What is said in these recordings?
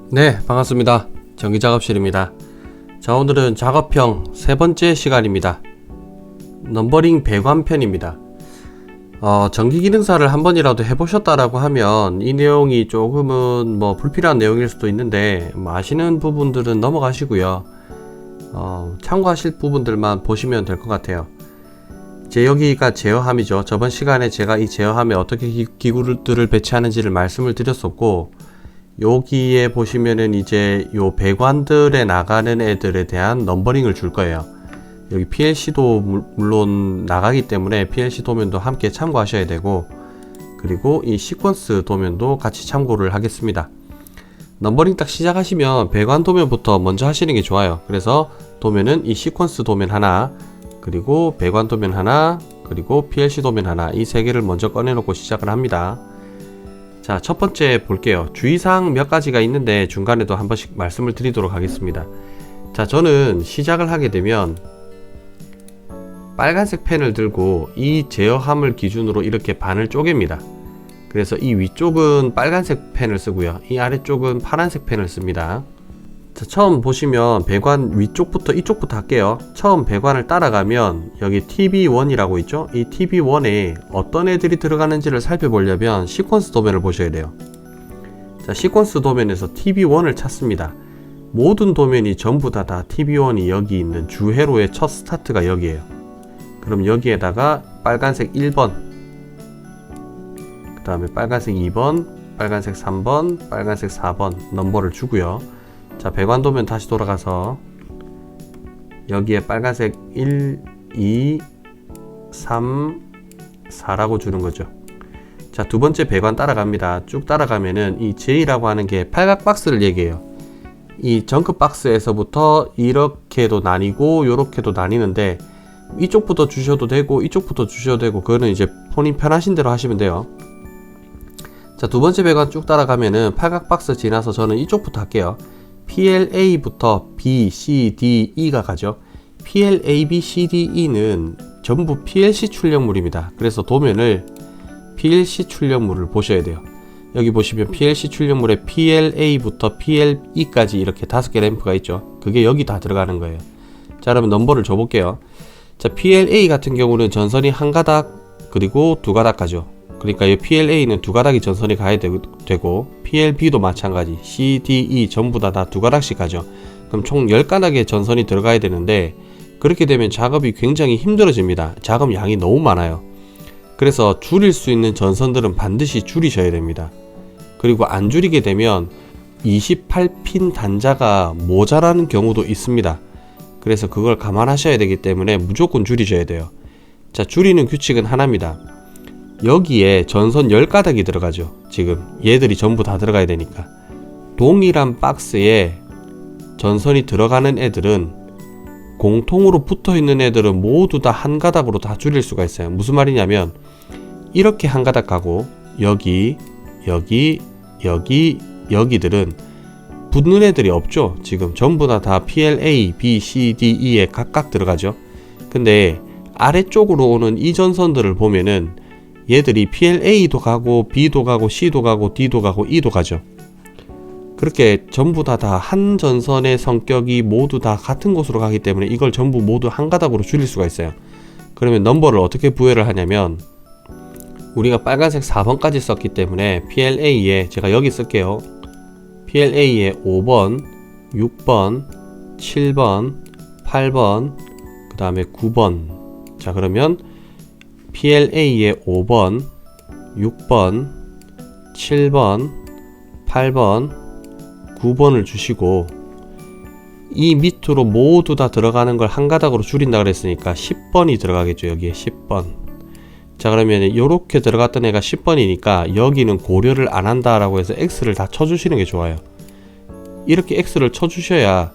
네, 반갑습니다. 전기작업실입니다. 자, 오늘은 작업형 세 번째 시간입니다. 넘버링 배관편입니다. 전기기능사를 한 번이라도 해보셨다라고 하면 이 내용이 조금은 불필요한 내용일 수도 있는데 아시는 부분들은 넘어가시고요. 참고하실 부분들만 보시면 될 것 같아요. 여기가 제어함이죠. 저번 시간에 제가 이 제어함에 어떻게 기구들을 배치하는지를 말씀을 드렸었고, 여기에 보시면은 이제 요 배관들에 나가는 애들에 대한 넘버링을 줄 거예요. 여기 PLC도 물론 나가기 때문에 PLC 도면도 함께 참고하셔야 되고, 그리고 이 시퀀스 도면도 같이 참고를 하겠습니다. 넘버링 딱 시작하시면 배관 도면부터 먼저 하시는 게 좋아요. 그래서 도면은 이 시퀀스 도면 하나, 그리고 배관 도면 하나, 그리고 PLC 도면 하나, 이 세 개를 먼저 꺼내 놓고 시작을 합니다. 자, 첫 번째 볼게요. 주의사항 몇 가지가 있는데 중간에도 한 번씩 말씀을 드리도록 하겠습니다. 자, 저는 시작을 하게 되면 빨간색 펜을 들고 이 제어함을 기준으로 이렇게 반을 쪼갭니다. 그래서 이 위쪽은 빨간색 펜을 쓰고요, 이 아래쪽은 파란색 펜을 씁니다. 자, 처음 보시면 배관 위쪽부터 이쪽부터 할게요. 처음 배관을 따라가면 여기 TB1이라고 있죠. 이 TB1에 어떤 애들이 들어가는지를 살펴보려면 시퀀스 도면을 보셔야 돼요. 자, 시퀀스 도면에서 TB1을 찾습니다. 모든 도면이 전부 다 TB1이 여기 있는 주회로의 첫 스타트가 여기에요. 그럼 여기에다가 빨간색 1번, 그 다음에 빨간색 2번, 빨간색 3번, 빨간색 4번 넘버를 주고요. 자, 배관 도면 다시 돌아가서 여기에 빨간색 1, 2, 3, 4라고 주는 거죠. 자, 두 번째 배관 따라갑니다. 쭉 따라가면은 이 J라고 하는 게 팔각 박스를 얘기해요. 이 정크 박스에서부터 이렇게도 나뉘고 요렇게도 나뉘는데 이쪽부터 주셔도 되고 이쪽부터 주셔도 되고, 그거는 이제 본인 편하신 대로 하시면 돼요. 자, 두 번째 배관 쭉 따라가면은 팔각 박스 지나서 저는 이쪽부터 할게요. PLA부터 B, C, D, E가 가죠. PLA, B, C, D, E는 전부 PLC 출력물입니다. 그래서 도면을 PLC 출력물을 보셔야 돼요. 여기 보시면 PLC 출력물에 PLA부터 PLE까지 이렇게 5개 램프가 있죠. 그게 여기 다 들어가는 거예요. 자, 그러면 넘버를 줘볼게요. 자, PLA 같은 경우는 전선이 한 가닥 그리고 두 가닥 가죠. 그러니까 이 PLA는 두 가닥이 전선이 가야 되고 PLB도 마찬가지, C, D, E 전부 다 두 가닥씩 가죠. 그럼 총 10가닥의 전선이 들어가야 되는데, 그렇게 되면 작업이 굉장히 힘들어집니다. 작업 양이 너무 많아요. 그래서 줄일 수 있는 전선들은 반드시 줄이셔야 됩니다. 그리고 안 줄이게 되면 28핀 단자가 모자라는 경우도 있습니다. 그래서 그걸 감안하셔야 되기 때문에 무조건 줄이셔야 돼요. 자, 줄이는 규칙은 하나입니다. 여기에 전선 10가닥이 들어가죠. 지금 얘들이 전부 다 들어가야 되니까 동일한 박스에 전선이 들어가는 애들은, 공통으로 붙어있는 애들은 모두 다 한 가닥으로 다 줄일 수가 있어요. 무슨 말이냐면 이렇게 한 가닥 가고 여기, 여기, 여기, 여기들은 붙는 애들이 없죠. 지금 전부 다 PLA, B, C, D, E에 각각 들어가죠. 근데 아래쪽으로 오는 이 전선들을 보면은 얘들이 PLA도 가고 B도 가고 C도 가고 D도 가고 E도 가죠. 그렇게 전부 다 한 전선의 성격이 모두 다 같은 곳으로 가기 때문에 이걸 전부 모두 한 가닥으로 줄일 수가 있어요. 그러면 넘버를 어떻게 부여를 하냐면, 우리가 빨간색 4번까지 썼기 때문에 PLA에 제가 여기 쓸게요. PLA에 5번, 6번, 7번, 8번, 그 다음에 9번. 자, 그러면 PLA에 5번, 6번, 7번, 8번, 9번을 주시고, 이 밑으로 모두 다 들어가는 걸 한 가닥으로 줄인다 그랬으니까 10번이 들어가겠죠. 여기에 10번. 자, 그러면 이렇게 들어갔던 애가 10번이니까 여기는 고려를 안 한다라고 해서 X를 다 쳐주시는 게 좋아요. 이렇게 X를 쳐주셔야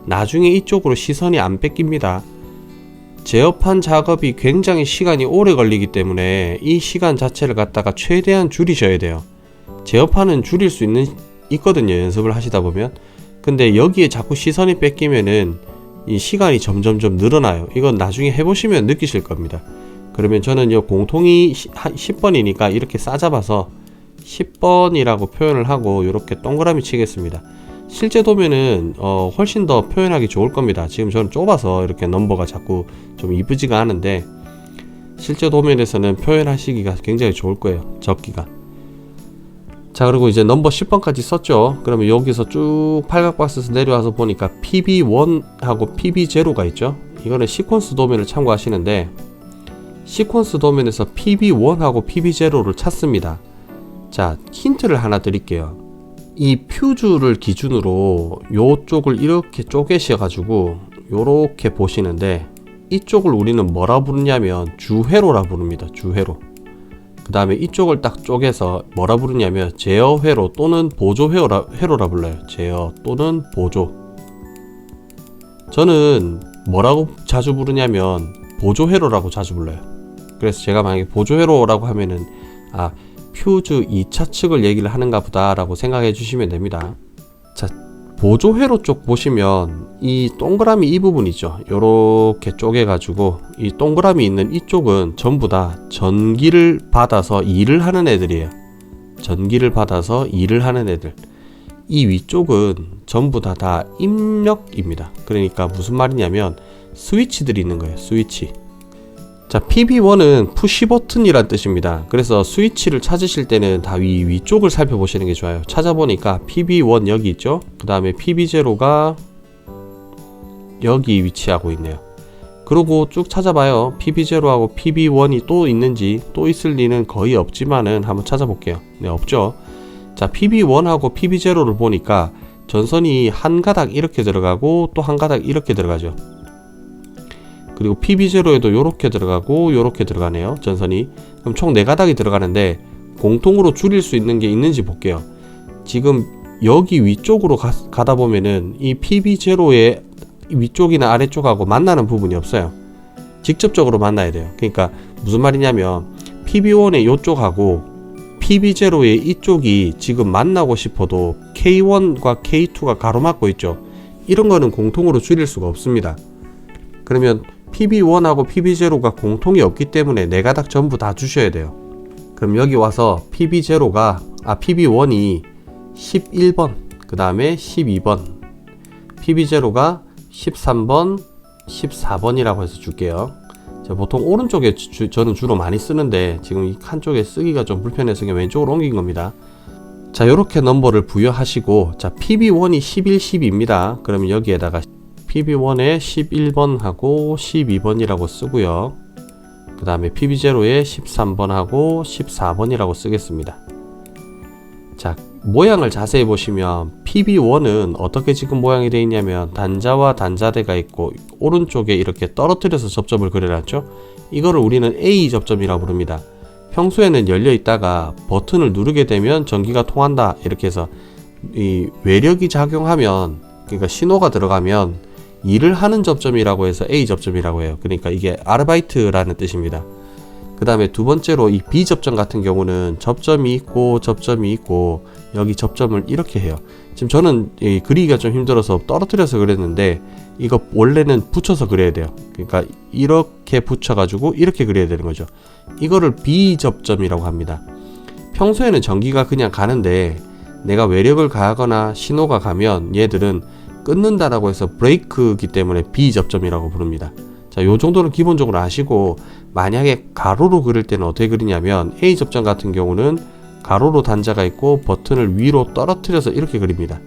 나중에 이쪽으로 시선이 안 뺏깁니다. 제어판 작업이 굉장히 시간이 오래 걸리기 때문에 이 시간 자체를 갖다가 최대한 줄이셔야 돼요. 제어판은 줄일 수 있거든요, 연습을 하시다 보면. 근데 여기에 자꾸 시선이 뺏기면은 이 시간이 점점점 늘어나요. 이건 나중에 해보시면 느끼실 겁니다. 그러면 저는 이 공통이 10번이니까 이렇게 싸잡아서 10번이라고 표현을 하고 이렇게 동그라미 치겠습니다. 실제 도면은 훨씬 더 표현하기 좋을 겁니다. 지금 저는 좁아서 이렇게 넘버가 자꾸 좀 이쁘지가 않은데 실제 도면에서는 표현하시기가 굉장히 좋을 거예요. 적기가. 자, 그리고 이제 넘버 10번까지 썼죠. 그러면 여기서 쭉 팔각박스에서 내려와서 보니까 PB1하고 PB0가 있죠. 이거는 시퀀스 도면을 참고하시는데 시퀀스 도면에서 PB1하고 PB0를 찾습니다. 자, 힌트를 하나 드릴게요. 이 퓨즈를 기준으로 요쪽을 이렇게 쪼개셔 가지고 요렇게 보시는데 이쪽을 우리는 뭐라 부르냐면 주회로라 부릅니다. 주회로. 그 다음에 이쪽을 딱 쪼개서 뭐라 부르냐면 제어회로 또는 보조회로라 불러요. 제어 또는 보조. 저는 뭐라고 자주 부르냐면 보조회로라고 자주 불러요. 그래서 제가 만약에 보조회로라고 하면은 퓨즈 2차 측을 얘기를 하는가 보다 라고 생각해 주시면 됩니다. 자, 보조회로 쪽 보시면 이 동그라미 이 부분 있죠. 요렇게 쪼개 가지고 이 동그라미 있는 이쪽은 전부 다 전기를 받아서 일을 하는 애들이에요. 전기를 받아서 일을 하는 애들. 이 위쪽은 전부 다 입력입니다. 그러니까 무슨 말이냐면 스위치들이 있는 거예요. 스위치. 자, PB1은 푸시 버튼이란 뜻입니다. 그래서 스위치를 찾으실 때는 다 위쪽을 살펴보시는 게 좋아요. 찾아보니까 PB1 여기 있죠. 그 다음에 PB0가 여기 위치하고 있네요. 그리고 쭉 찾아봐요. PB0하고 PB1이 또 있는지, 또 있을 리는 거의 없지만은 한번 찾아볼게요. 네, 없죠. 자, PB1하고 PB0를 보니까 전선이 한 가닥 이렇게 들어가고 또 한 가닥 이렇게 들어가죠. 그리고 PB0에도 요렇게 들어가고 요렇게 들어가네요. 전선이. 그럼 총 4가닥이 들어가는데 공통으로 줄일 수 있는 게 있는지 볼게요. 지금 여기 위쪽으로 가다 보면은 이 PB0의 위쪽이나 아래쪽하고 만나는 부분이 없어요. 직접적으로 만나야 돼요. 그러니까 무슨 말이냐면 PB1의 요쪽하고 PB0의 이쪽이 지금 만나고 싶어도 K1과 K2가 가로막고 있죠. 이런 거는 공통으로 줄일 수가 없습니다. 그러면 PB1하고 PB0가 공통이 없기 때문에 4가닥 전부 다 주셔야 돼요. 그럼 여기 와서 PB1이 11번, 그 다음에 12번, PB0가 13번, 14번이라고 해서 줄게요. 자, 보통 오른쪽에 저는 주로 많이 쓰는데 지금 이 칸쪽에 쓰기가 좀 불편해서 그냥 왼쪽으로 옮긴 겁니다. 자, 요렇게 넘버를 부여하시고, 자, PB1이 11, 12입니다. 그러면 여기에다가 PB1에 11번하고 12번이라고 쓰고요. 그 다음에 PB0에 13번하고 14번이라고 쓰겠습니다. 자, 모양을 자세히 보시면 PB1은 어떻게 지금 모양이 되어 있냐면 단자와 단자대가 있고 오른쪽에 이렇게 떨어뜨려서 접점을 그려놨죠. 이거를 우리는 A 접점이라고 부릅니다. 평소에는 열려 있다가 버튼을 누르게 되면 전기가 통한다 이렇게 해서 이 외력이 작용하면, 그러니까 신호가 들어가면 일을 하는 접점이라고 해서 A 접점이라고 해요. 그러니까 이게 아르바이트라는 뜻입니다. 그 다음에 두 번째로 이 B 접점 같은 경우는 접점이 있고 여기 접점을 이렇게 해요. 지금 저는 그리기가 좀 힘들어서 떨어뜨려서 그랬는데 이거 원래는 붙여서 그려야 돼요. 그러니까 이렇게 붙여가지고 이렇게 그려야 되는 거죠. 이거를 B 접점이라고 합니다. 평소에는 전기가 그냥 가는데 내가 외력을 가하거나 신호가 가면 얘들은 끊는다라고 해서 브레이크이기 때문에 B 접점이라고 부릅니다. 자, 요 정도는 기본적으로 아시고, 만약에 가로로 그릴 때는 어떻게 그리냐면 A 접점 같은 경우는 가로로 단자가 있고 버튼을 위로 떨어뜨려서 이렇게 그립니다.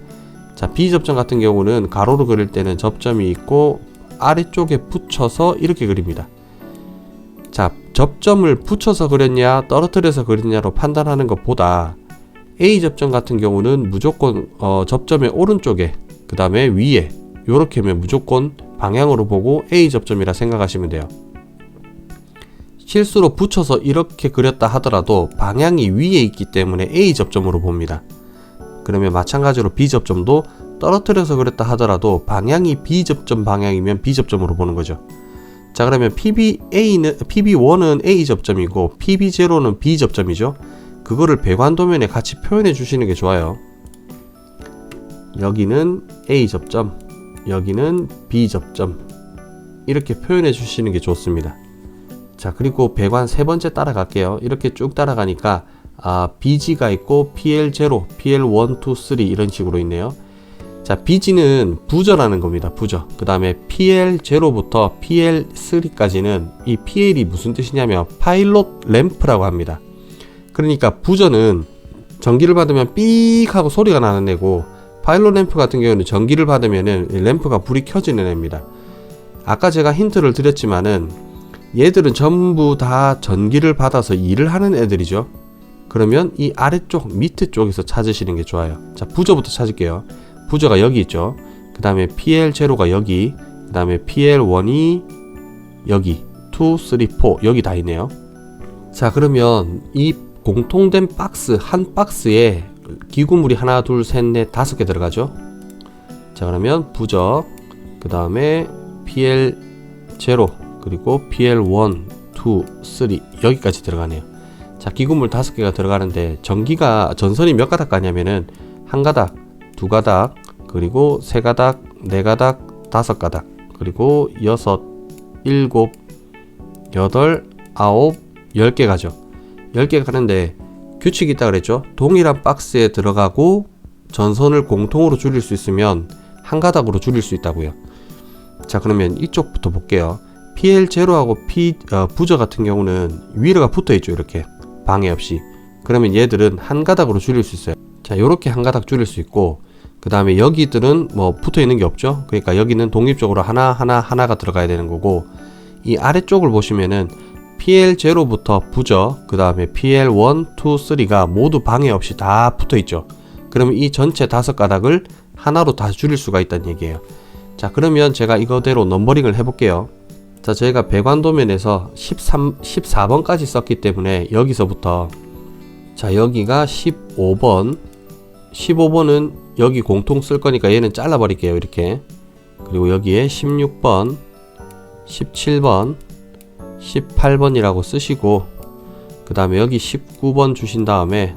자, B 접점 같은 경우는 가로로 그릴 때는 접점이 있고 아래쪽에 붙여서 이렇게 그립니다. 자, 접점을 붙여서 그렸냐 떨어뜨려서 그렸냐로 판단하는 것보다 A 접점 같은 경우는 무조건 접점의 오른쪽에, 그 다음에 위에 요렇게 하면 무조건 방향으로 보고 A 접점이라 생각하시면 돼요. 실수로 붙여서 이렇게 그렸다 하더라도 방향이 위에 있기 때문에 A 접점으로 봅니다. 그러면 마찬가지로 B 접점도 떨어뜨려서 그렸다 하더라도 방향이 B 접점 방향이면 B 접점으로 보는 거죠. 자, 그러면 PB1은 A 접점이고 PB0는 B 접점이죠. 그거를 배관 도면에 같이 표현해 주시는 게 좋아요. 여기는 A 접점, 여기는 B 접점, 이렇게 표현해 주시는 게 좋습니다. 자, 그리고 배관 세 번째 따라갈게요. 이렇게 쭉 따라가니까 BG가 있고 PL0, PL1, 2, 3 이런 식으로 있네요. 자, BG는 부저라는 겁니다. 부저. 그 다음에 PL0부터 PL3까지는 이 PL이 무슨 뜻이냐면 파일럿 램프라고 합니다. 그러니까 부저는 전기를 받으면 삑 하고 소리가 나는 애고, 파일럿 램프 같은 경우는 전기를 받으면은 램프가 불이 켜지는 애입니다. 아까 제가 힌트를 드렸지만은 얘들은 전부 다 전기를 받아서 일을 하는 애들이죠. 그러면 이 아래쪽 밑에 쪽에서 찾으시는 게 좋아요. 자, 부저부터 찾을게요. 부저가 여기 있죠. 그 다음에 PL0가 여기, 그 다음에 PL1이 여기, 2, 3, 4 여기 다 있네요. 자, 그러면 이 공통된 박스, 한 박스에 기구물이 하나, 둘, 셋, 넷, 5개 들어가죠. 자, 그러면 부저, 그 다음에 PL0, 그리고 PL1, 2, 3 여기까지 들어가네요. 자, 기구물 5개가 들어가는데 전기가, 전선이 몇 가닥 가냐면은 한 가닥, 두 가닥, 그리고 세 가닥, 네 가닥, 5가닥, 그리고 6, 7, 8, 9, 10개 가죠. 10개 가는데 규칙이 있다 그랬죠. 동일한 박스에 들어가고 전선을 공통으로 줄일 수 있으면 한 가닥으로 줄일 수 있다고요. 자, 그러면 이쪽부터 볼게요. PL0하고 부저 같은 경우는 위로가 붙어 있죠. 이렇게 방해 없이. 그러면 얘들은 한 가닥으로 줄일 수 있어요. 자, 요렇게 한 가닥 줄일 수 있고, 그 다음에 여기들은 뭐 붙어 있는 게 없죠. 그러니까 여기는 독립적으로 하나가 들어가야 되는 거고, 이 아래쪽을 보시면은 PL0부터 부저, 그 다음에 PL1, 2, 3가 모두 방해 없이 다 붙어 있죠. 그러면 이 전체 5가닥을 하나로 다 줄일 수가 있다는 얘기예요. 자, 그러면 제가 이거대로 넘버링을 해볼게요. 자, 저희가 배관도면에서 14번까지 썼기 때문에 여기서부터, 자, 여기가 15번, 15번은 여기 공통 쓸 거니까 얘는 잘라 버릴게요. 이렇게. 그리고 여기에 16번, 17번, 18번이라고 쓰시고, 그 다음에 여기 19번 주신 다음에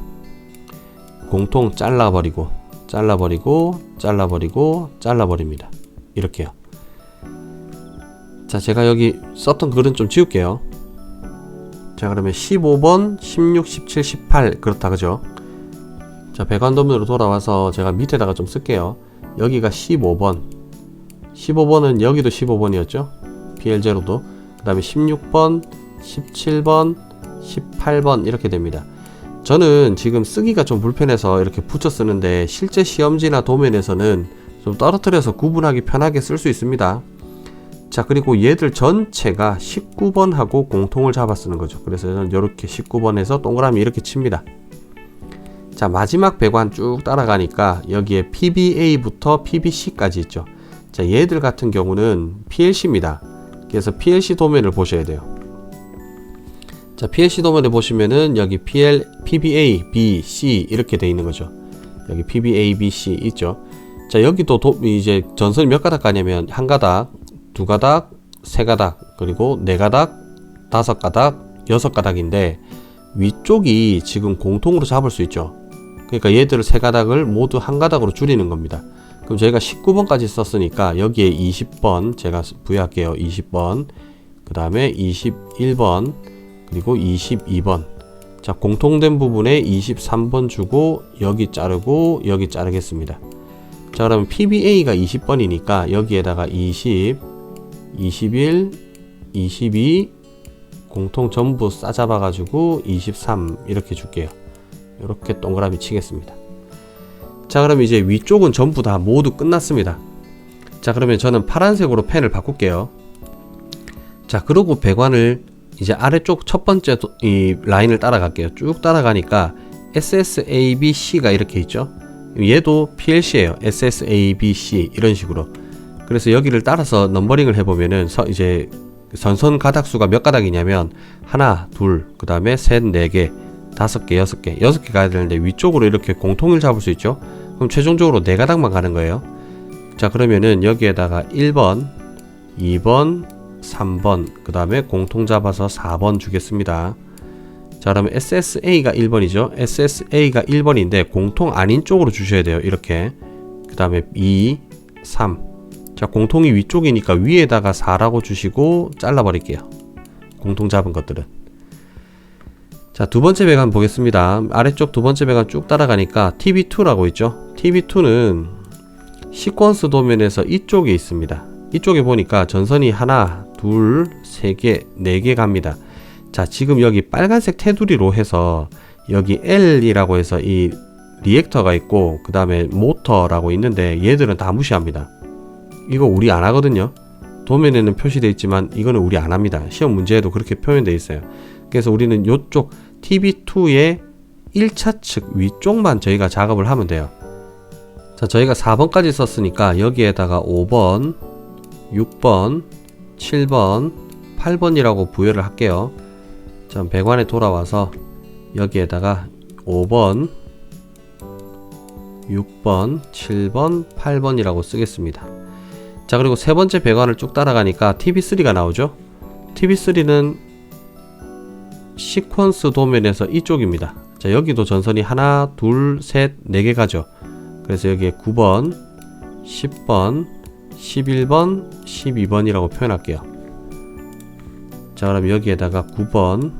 공통 잘라버리고 잘라버립니다. 이렇게요. 자, 제가 여기 썼던 글은 좀 지울게요. 자, 그러면 15번, 16, 17, 18 그렇다 그죠? 자, 배관도면으로 돌아와서 제가 밑에다가 좀 쓸게요. 여기가 15번, 15번은 여기도 15번이었죠? PL0도. 그 다음에 16번, 17번, 18번 이렇게 됩니다. 저는 지금 쓰기가 좀 불편해서 이렇게 붙여 쓰는데, 실제 시험지나 도면에서는 좀 떨어뜨려서 구분하기 편하게 쓸 수 있습니다. 자, 그리고 얘들 전체가 19번하고 공통을 잡아 쓰는 거죠. 그래서 저는 이렇게 19번에서 동그라미 이렇게 칩니다. 자, 마지막 배관 쭉 따라가니까 여기에 PBA부터 PBC까지 있죠. 자, 얘들 같은 경우는 PLC입니다. 그래서 PLC 도면을 보셔야 돼요. 자, PLC 도면에 보시면은 여기 PBA, B, C 이렇게 돼 있는 거죠. 여기 PBA, B, C 있죠. 자, 여기도 이제 전선이 몇 가닥 가냐면 한 가닥, 두 가닥, 세 가닥, 그리고 네 가닥, 5가닥, 6가닥인데 위쪽이 지금 공통으로 잡을 수 있죠. 그러니까 얘들을 세 가닥을 모두 한 가닥으로 줄이는 겁니다. 그럼 저희가 19번까지 썼으니까 여기에 20번 제가 부여할게요. 20번, 그 다음에 21번, 그리고 22번. 자, 공통된 부분에 23번 주고 여기 자르고 여기 자르겠습니다. 자, 그러면 PBA가 20번이니까 여기에다가 20, 21, 22 공통 전부 싸잡아 가지고 23 이렇게 줄게요. 이렇게 동그라미 치겠습니다. 자, 그럼 이제 위쪽은 전부 다 모두 끝났습니다. 자, 그러면 저는 파란색으로 펜을 바꿀게요. 자, 그리고 배관을 이제 아래쪽 첫 번째 이 라인을 따라갈게요. 쭉 따라가니까 SSABC가 이렇게 있죠. 얘도 PLC예요. SSABC 이런 식으로. 그래서 여기를 따라서 넘버링을 해보면은 이제 전선 가닥수가 몇 가닥이냐면 하나, 둘, 그 다음에 셋, 네 개, 5개, 6개, 6개 가야 되는데 위쪽으로 이렇게 공통을 잡을 수 있죠. 그럼 최종적으로 4가닥만 가는 거예요. 자, 그러면은 여기에다가 1번, 2번, 3번, 그 다음에 공통 잡아서 4번 주겠습니다. 자, 그러면 SSA가 1번이죠. SSA가 1번인데 공통 아닌 쪽으로 주셔야 돼요. 이렇게. 그 다음에 2, 3. 자, 공통이 위쪽이니까 위에다가 4라고 주시고 잘라버릴게요. 공통 잡은 것들은. 자, 두 번째 배관 보겠습니다. 아래쪽 두 번째 배관 쭉 따라가니까 TB2라고 있죠. TB2는 시퀀스 도면에서 이쪽에 있습니다. 이쪽에 보니까 전선이 하나, 둘, 세 개, 네 개 갑니다. 자, 지금 여기 빨간색 테두리로 해서 여기 L이라고 해서 이 리액터가 있고 그 다음에 모터라고 있는데 얘들은 다 무시합니다. 이거 우리 안 하거든요. 도면에는 표시되어 있지만 이거는 우리 안 합니다. 시험 문제에도 그렇게 표현되어 있어요. 그래서 우리는 이쪽 TB2의 1차 측 위쪽만 저희가 작업을 하면 돼요. 자, 저희가 4번까지 썼으니까 여기에다가 5번, 6번, 7번, 8번이라고 부여를 할게요. 자, 배관에 돌아와서 여기에다가 5번, 6번, 7번, 8번이라고 쓰겠습니다. 자, 그리고 세 번째 배관을 쭉 따라가니까 TB3가 나오죠. TB3는 시퀀스 도면에서 이쪽입니다. 자, 여기도 전선이 하나, 둘, 셋, 네 개 가죠. 그래서 여기에 9번, 10번, 11번, 12번이라고 표현할게요. 자, 그럼 여기에다가 9번,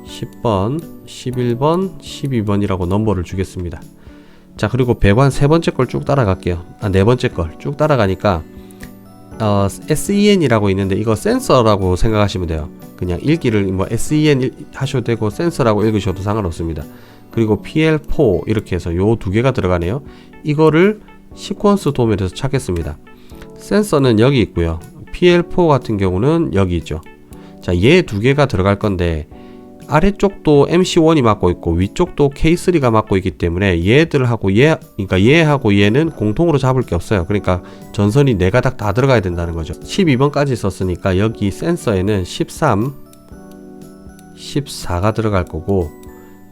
10번, 11번, 12번이라고 넘버를 주겠습니다. 자, 그리고 배관 세 번째 걸 쭉 따라갈게요. 네 번째 걸 쭉 따라가니까 SEN이라고 있는데 이거 센서라고 생각하시면 돼요. 그냥 읽기를 뭐 SEN 하셔도 되고 센서라고 읽으셔도 상관없습니다. 그리고 PL4 이렇게 해서 요 두 개가 들어가네요. 이거를 시퀀스 도면에서 찾겠습니다. 센서는 여기 있고요. PL4 같은 경우는 여기 있죠. 자, 얘 두 개가 들어갈 건데 아래쪽도 MC1이 맡고 있고 위쪽도 K3가 맡고 있기 때문에 얘들하고 그러니까 얘하고 얘는 공통으로 잡을 게 없어요. 그러니까 전선이 4가닥 다 들어가야 된다는 거죠. 12번까지 썼으니까 여기 센서에는 13, 14가 들어갈 거고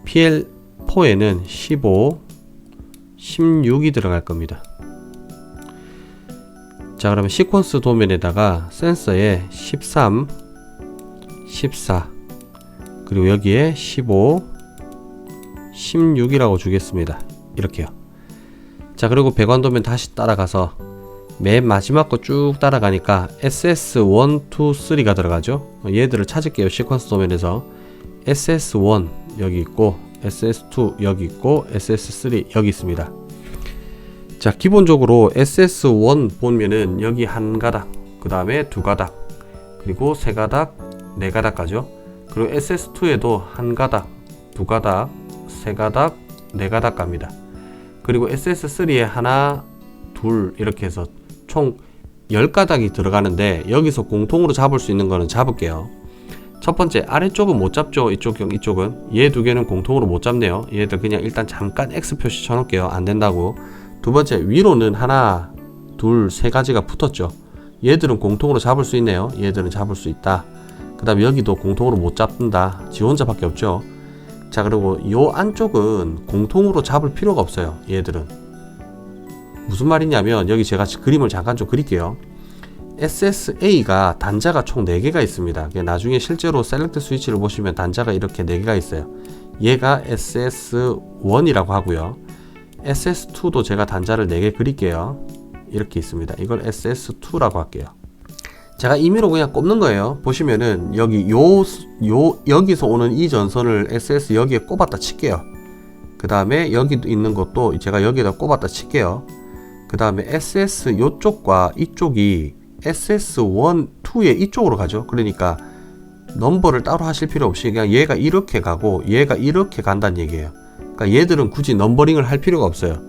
PL4에는 15, 16이 들어갈 겁니다. 자, 그러면 시퀀스 도면에다가 센서에 13, 14 그리고 여기에 15, 16이라고 주겠습니다. 이렇게요. 자, 그리고 배관 도면 다시 따라가서 맨 마지막 거 쭉 따라가니까 SS1, 2, 3가 들어가죠. 얘들을 찾을게요. 시퀀스 도면에서 SS1 여기 있고 SS2 여기 있고 SS3 여기 있습니다. 자, 기본적으로 SS1 보면은 여기 한 가닥, 그 다음에 두 가닥, 그리고 세 가닥, 네 가닥 가죠. 그리고 SS2에도 한 가닥, 두 가닥, 세 가닥, 네 가닥 갑니다. 그리고 SS3에 하나, 둘 이렇게 해서 총 10가닥이 들어가는데 여기서 공통으로 잡을 수 있는 거는 잡을게요. 첫 번째 아래쪽은 못 잡죠. 이쪽은 얘 두 개는 공통으로 못 잡네요. 얘들 그냥 일단 잠깐 X 표시 쳐놓을게요. 안 된다고. 두 번째 위로는 하나, 둘, 세 가지가 붙었죠. 얘들은 공통으로 잡을 수 있네요. 얘들은 잡을 수 있다. 그 다음에 여기도 공통으로 못 잡는다. 지 혼자밖에 없죠. 자, 그리고 요 안쪽은 공통으로 잡을 필요가 없어요. 얘들은 무슨 말이냐면 여기 제가 그림을 잠깐 좀 그릴게요. SSA가 단자가 총 4개가 있습니다. 나중에 실제로 셀렉트 스위치를 보시면 단자가 이렇게 4개가 있어요. 얘가 SS1이라고 하고요. SS2도 제가 단자를 4개 그릴게요. 이렇게 있습니다. 이걸 SS2라고 할게요. 제가 임의로 그냥 꼽는 거예요. 보시면은 여기 여기서 오는 이 전선을 SS 여기에 꼽았다 칠게요. 그 다음에 여기 있는 것도 제가 여기에다 꼽았다 칠게요. 그 다음에 SS 요쪽과 이쪽이 SS1, 2의 이쪽으로 가죠. 그러니까 넘버를 따로 하실 필요 없이 그냥 얘가 이렇게 가고 얘가 이렇게 간다는 얘기예요. 그러니까 얘들은 굳이 넘버링을 할 필요가 없어요.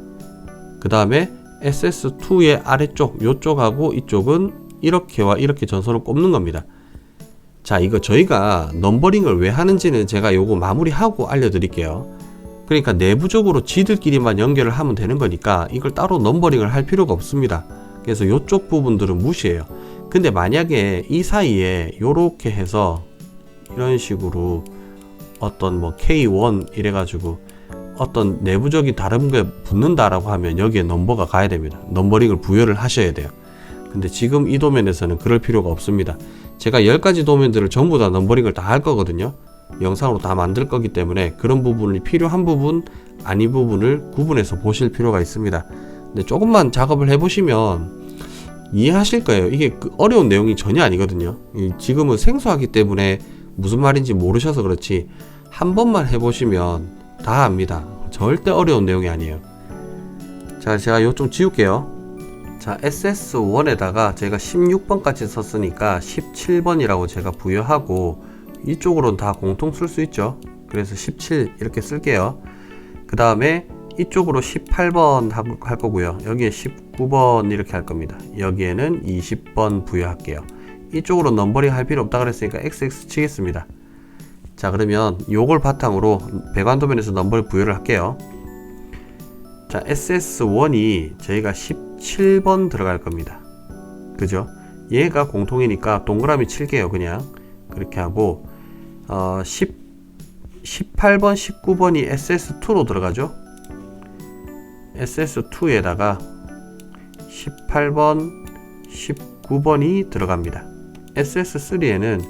그 다음에 SS2의 아래쪽 요쪽하고 이쪽은 이렇게와 이렇게 전선을 꼽는 겁니다. 자, 이거 저희가 넘버링을 왜 하는지는 제가 요거 마무리하고 알려드릴게요. 그러니까 내부적으로 지들끼리만 연결을 하면 되는 거니까 이걸 따로 넘버링을 할 필요가 없습니다. 그래서 요쪽 부분들은 무시해요. 근데 만약에 이 사이에 요렇게 해서 이런 식으로 어떤 뭐 K1 이래가지고 어떤 내부적인 다른 게 붙는다라고 하면 여기에 넘버가 가야 됩니다. 넘버링을 부여를 하셔야 돼요. 근데 지금 이 도면에서는 그럴 필요가 없습니다. 제가 10가지 도면들을 전부 다 넘버링을 다 할 거거든요. 영상으로 다 만들 거기 때문에 그런 부분이 필요한 부분, 아닌 부분을 구분해서 보실 필요가 있습니다. 근데 조금만 작업을 해보시면 이해하실 거예요. 이게 어려운 내용이 전혀 아니거든요. 지금은 생소하기 때문에 무슨 말인지 모르셔서 그렇지 한 번만 해보시면 다 압니다. 절대 어려운 내용이 아니에요. 자, 제가 요 좀 지울게요. 자, SS1에다가 제가 16번까지 썼으니까 17번이라고 제가 부여하고, 이쪽으로는 다 공통 쓸 수 있죠. 그래서 17 이렇게 쓸게요. 그 다음에 이쪽으로 18번 할 거고요. 여기에 19번 이렇게 할 겁니다. 여기에는 20번 부여할게요. 이쪽으로 넘버링 할 필요 없다 그랬으니까 XX 치겠습니다. 자, 그러면 요걸 바탕으로 배관 도면에서 넘버를 부여를 할게요. 자, SS1이 저희가 17번 들어갈 겁니다. 그죠? 얘가 공통이니까 동그라미 칠게요. 그냥 그렇게 하고 18번, 19번이 SS2로 들어가죠. SS2에다가 18번, 19번이 들어갑니다. SS3에는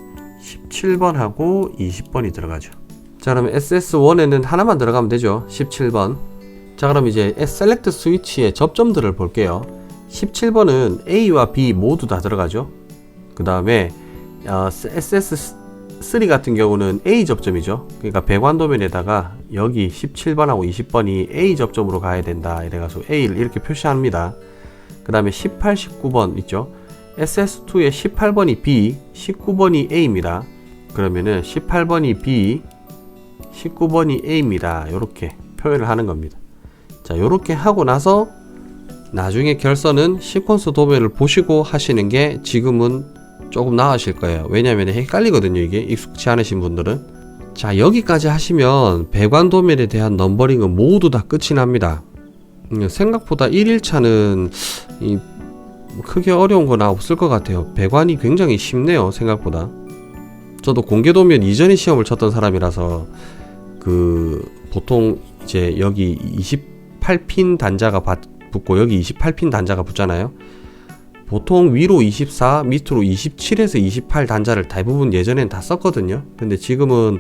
17번하고 20번이 들어가죠. 자, 그러면 SS1에는 하나만 들어가면 되죠. 17번. 자, 그럼 이제 셀렉트 스위치의 접점들을 볼게요. 17번은 A와 B 모두 다 들어가죠. 그 다음에 SS3 같은 경우는 A 접점이죠. 그러니까 배관 도면에다가 여기 17번하고 20번이 A 접점으로 가야 된다. 이래가지고 A를 이렇게 표시합니다. 그 다음에 18, 19번 있죠. SS2의 18번이 B, 19번이 A입니다. 그러면은 18번이 B, 19번이 A입니다. 이렇게 표현을 하는 겁니다. 자, 요렇게 하고 나서 나중에 결선은 시퀀스 도면을 보시고 하시는 게 지금은 조금 나으실 거예요. 왜냐하면 헷갈리거든요. 이게 익숙치 않으신 분들은. 자, 여기까지 하시면 배관 도면에 대한 넘버링은 모두 다 끝이 납니다. 생각보다 1일차는 크게 어려운 건 없을 것 같아요. 배관이 굉장히 쉽네요. 생각보다. 저도 공개 도면 이전에 시험을 쳤던 사람이라서 보통 이제 여기 28핀 단자가 붙고 여기 28핀 단자가 붙잖아요. 보통 위로 24, 밑으로 27에서 28 단자를 대부분 예전엔 다 썼거든요. 근데 지금은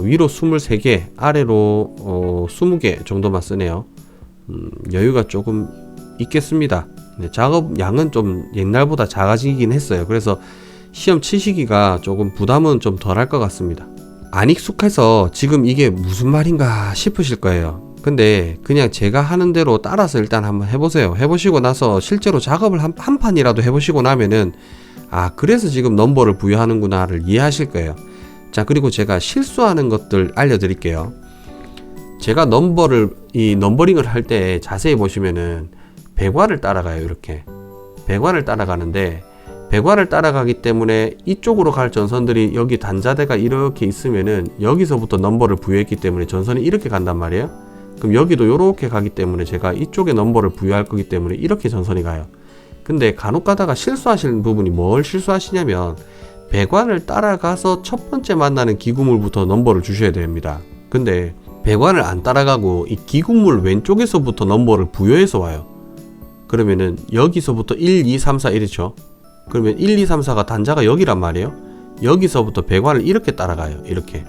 위로 23개, 아래로 20개 정도만 쓰네요. 여유가 조금 있겠습니다. 네, 작업 양은 좀 옛날보다 작아지긴 했어요. 그래서 시험 치시기가 조금 부담은 좀 덜 할 것 같습니다. 안 익숙해서 지금 이게 무슨 말인가 싶으실 거예요. 근데 그냥 제가 하는 대로 따라서 일단 한번 해보세요. 해보시고 나서 실제로 작업을 한 판이라도 해보시고 나면은 아, 그래서 지금 넘버를 부여하는구나를 이해하실 거예요. 자, 그리고 제가 실수하는 것들 알려드릴게요. 제가 넘버링을 할 때 자세히 보시면은 배관을 따라가요. 이렇게 배관을 따라가는데, 배관을 따라가기 때문에 이쪽으로 갈 전선들이 여기 단자대가 이렇게 있으면은 여기서부터 넘버를 부여했기 때문에 전선이 이렇게 간단 말이에요. 그럼 여기도 이렇게 가기 때문에 제가 이쪽에 넘버를 부여할 거기 때문에 이렇게 전선이 가요. 근데 간혹 가다가 실수하시는 부분이 뭘 실수하시냐면 배관을 따라가서 첫 번째 만나는 기구물부터 넘버를 주셔야 됩니다. 근데 배관을 안 따라가고 이 기구물 왼쪽에서부터 넘버를 부여해서 와요. 그러면은 여기서부터 1, 2, 3, 4 이렇죠. 그러면 1, 2, 3, 4가 단자가 여기란 말이에요. 여기서부터 배관을 이렇게 따라가요. 이렇게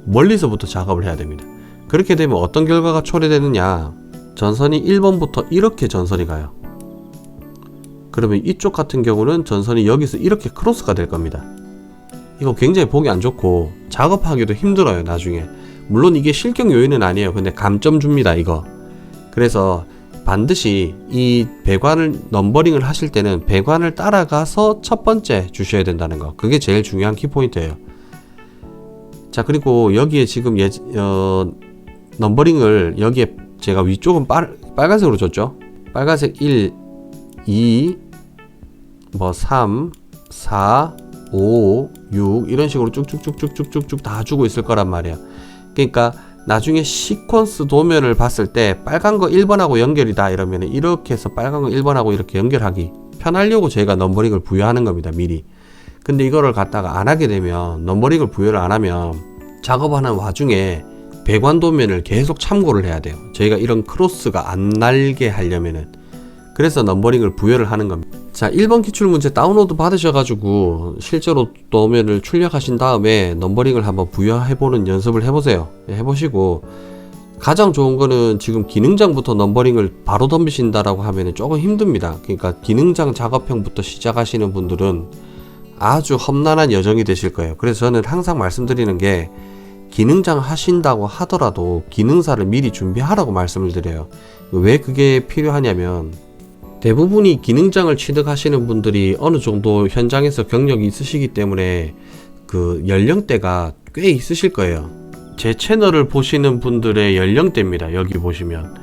멀리서부터 작업을 해야 됩니다. 그렇게 되면 어떤 결과가 초래되느냐, 전선이 1번부터 이렇게 전선이 가요. 그러면 이쪽 같은 경우는 전선이 여기서 이렇게 크로스가 될 겁니다. 이거 굉장히 보기 안 좋고 작업하기도 힘들어요. 나중에 물론 이게 실격 요인은 아니에요. 근데 감점 줍니다. 이거. 그래서 반드시 이 배관을 넘버링을 하실 때는 배관을 따라가서 첫 번째 주셔야 된다는 거, 그게 제일 중요한 키포인트예요. 자, 그리고 여기에 지금 넘버링을 여기에 제가 위쪽은 빨간색으로 줬죠. 빨간색 1, 2, 3, 4, 5, 6 이런 식으로 쭉쭉쭉쭉쭉쭉 다 주고 있을 거란 말이에요. 그러니까 나중에 시퀀스 도면을 봤을 때 빨간 거 1번하고 연결이다 이러면 이렇게 해서 빨간 거 1번하고 이렇게 연결하기 편하려고 저희가 넘버링을 부여하는 겁니다. 미리. 근데 이거를 갖다가 안 하게 되면, 넘버링을 부여를 안 하면 작업하는 와중에 배관 도면을 계속 참고를 해야 돼요. 저희가 이런 크로스가 안 날게 하려면은. 그래서 넘버링을 부여를 하는 겁니다. 자, 1번 기출문제 다운로드 받으셔가지고 실제로 도면을 출력하신 다음에 넘버링을 한번 부여해보는 연습을 해보세요. 해보시고, 가장 좋은 거는 지금 기능장부터 넘버링을 바로 덤비신다라고 하면 조금 힘듭니다. 그러니까 기능장 작업형부터 시작하시는 분들은 아주 험난한 여정이 되실 거예요. 그래서 저는 항상 말씀드리는 게, 기능장 하신다고 하더라도 기능사를 미리 준비하라고 말씀을 드려요. 왜 그게 필요하냐면 대부분이 기능장을 취득하시는 분들이 어느 정도 현장에서 경력이 있으시기 때문에 그 연령대가 꽤 있으실 거예요. 제 채널을 보시는 분들의 연령대입니다. 여기 보시면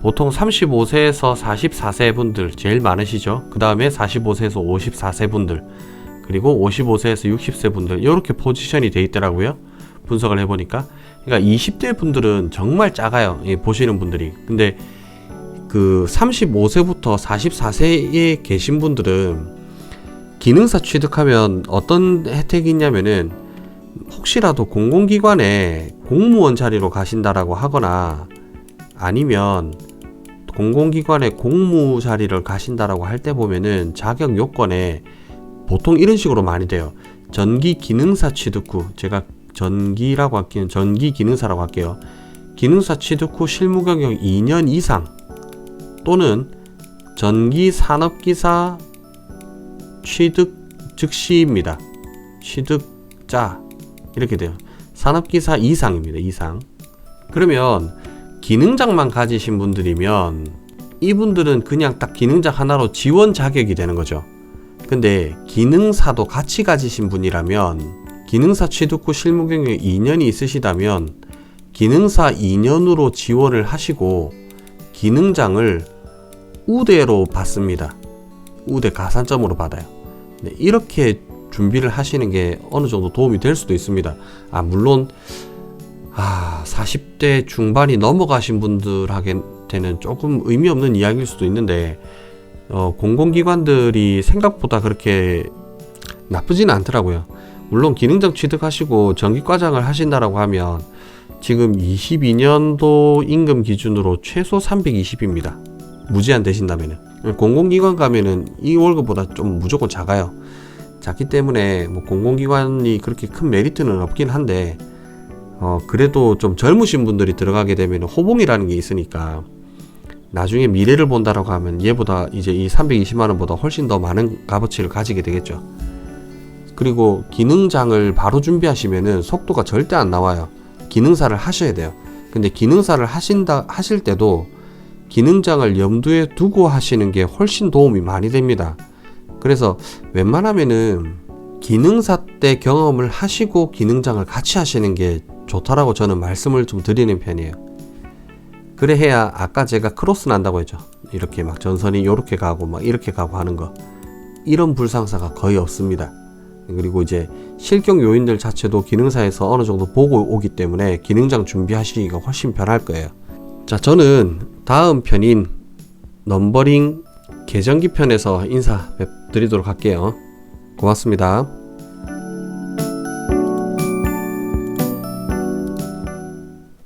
보통 35세에서 44세 분들 제일 많으시죠. 그 다음에 45세에서 54세 분들, 그리고 55세에서 60세 분들, 이렇게 포지션이 돼 있더라고요. 분석을 해보니까. 그러니까 20대 분들은 정말 작아요, 보시는 분들이. 근데 그 35세부터 44세에 계신 분들은 기능사 취득하면 어떤 혜택이 있냐면은, 혹시라도 공공기관에 공무원 자리로 가신다라고 하거나 아니면 공공기관의 공무 자리를 가신다라고 할 때 보면은 자격 요건에 보통 이런 식으로 많이 돼요. 전기 기능사 취득 후, 제가 전기라고 할게요. 전기 기능사라고 할게요. 기능사 취득 후 실무 경력 2년 이상 또는 전기 산업기사 취득 즉시입니다. 취득자 이렇게 돼요. 산업기사 이상입니다. 이상. 그러면 기능장만 가지신 분들이면 이분들은 그냥 딱 기능장 하나로 지원 자격이 되는 거죠. 근데 기능사도 같이 가지신 분이라면, 기능사 취득 후 실무 경력 2년이 있으시다면 기능사 2년으로 지원을 하시고 기능장을 우대로 받습니다. 우대 가산점으로 받아요. 네, 이렇게 준비를 하시는 게 어느 정도 도움이 될 수도 있습니다. 물론 40대 중반이 넘어가신 분들한테는 조금 의미 없는 이야기일 수도 있는데, 공공기관들이 생각보다 그렇게 나쁘지는 않더라고요. 물론 기능장 취득하시고 전기과장을 하신다라고 하면 지금 22년도 임금 기준으로 최소 320입니다. 무제한 되신다면은. 공공기관 가면은 이 월급보다 좀 무조건 작아요. 작기 때문에 뭐 공공기관이 그렇게 큰 메리트는 없긴 한데, 그래도 좀 젊으신 분들이 들어가게 되면 호봉이라는 게 있으니까 나중에 미래를 본다라고 하면 얘보다 이제 이 320만원보다 훨씬 더 많은 값어치를 가지게 되겠죠. 그리고 기능장을 바로 준비하시면은 속도가 절대 안 나와요. 기능사를 하셔야 돼요. 근데 기능사를 하실 때도 기능장을 염두에 두고 하시는 게 훨씬 도움이 많이 됩니다. 그래서 웬만하면은 기능사 때 경험을 하시고 기능장을 같이 하시는 게 좋다라고 저는 말씀을 좀 드리는 편이에요. 그래 해야 아까 제가 크로스 난다고 했죠. 이렇게 막 전선이 요렇게 가고 막 이렇게 가고 하는 거, 이런 불상사가 거의 없습니다. 그리고 이제 실격 요인들 자체도 기능사에서 어느 정도 보고 오기 때문에 기능장 준비하시기가 훨씬 편할 거예요. 자, 저는 다음 편인 넘버링 계정기 편에서 인사 드리도록 할게요. 고맙습니다.